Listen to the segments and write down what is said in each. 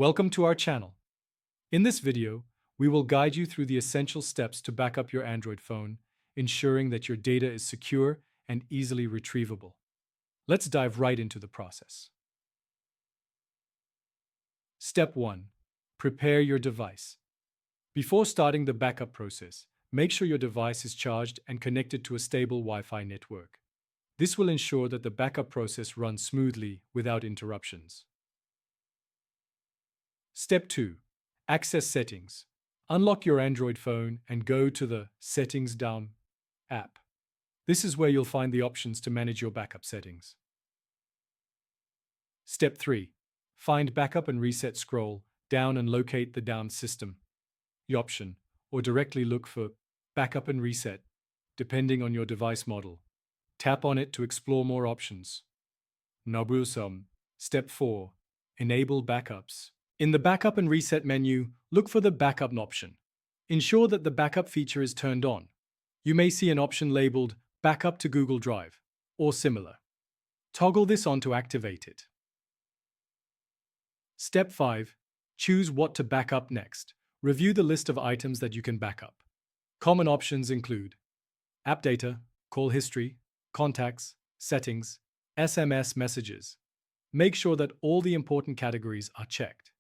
Welcome to our channel. In this video, we will guide you through the essential steps to back up your Android phone, ensuring that your data is secure and easily retrievable. Let's dive right into the process. Step 1. Prepare your device. Before starting the backup process, make sure your device is charged and connected to a stable Wi-Fi network. This will ensure that the backup process runs smoothly without interruptions. Step 2. Access settings. Unlock your Android phone and go to the Settings Down app. This is where you'll find the options to manage your backup settings. Step 3. Find Backup and Reset. Scroll down and locate the Down System option, or directly look for Backup and Reset, depending on your device model. Tap on it to explore more options. Step 4. Enable backups. In the Backup and Reset menu, look for the Backup option. Ensure that the backup feature is turned on. You may see an option labeled Backup to Google Drive or similar. Toggle this on to activate it. Step 5. Choose what to back up next. Review the list of items that you can back up. Common options include app data, call history, contacts, settings, SMS messages. Make sure that all the important categories are checked.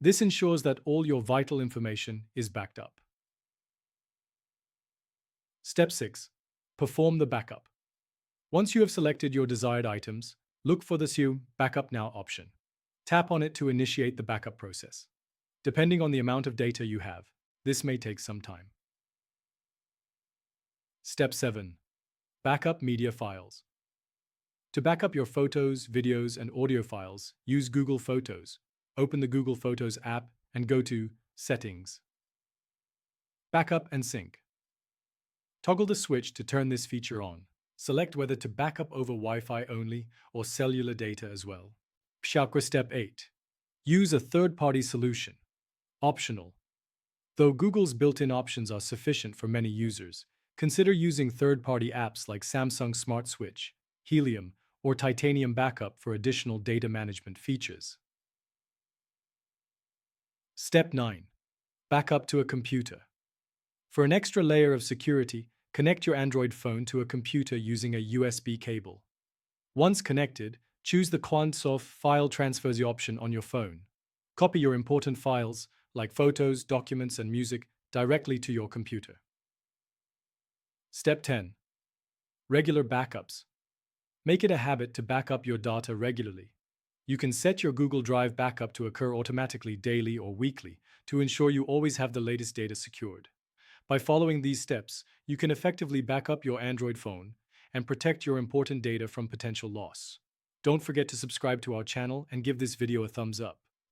This ensures that all your vital information is backed up. Step 6. Perform the backup. Once you have selected your desired items, look for the Assume Backup Now option. Tap on it to initiate the backup process. Depending on the amount of data you have, this may take some time. Step 7. Backup media files. To back up your photos, videos, and audio files, use Google Photos. Open the Google Photos app and go to Settings. Backup and Sync. Toggle the switch to turn this feature on. Select whether to back up over Wi-Fi only or cellular data as well. Step 8. Use a third-party solution. Optional. Though Google's built-in options are sufficient for many users, consider using third-party apps like Samsung Smart Switch, Helium, or Titanium Backup for additional data management features. Step 9. Backup to a computer. For an extra layer of security, connect your Android phone to a computer using a USB cable. Once connected, choose the QuanSoft File Transfers option on your phone. Copy your important files, like photos, documents, and music, directly to your computer. Step 10. Regular backups. Make it a habit to back up your data regularly. You can set your Google Drive backup to occur automatically daily or weekly to ensure you always have the latest data secured. By following these steps, you can effectively back up your Android phone and protect your important data from potential loss. Don't forget to subscribe to our channel and give this video a thumbs up.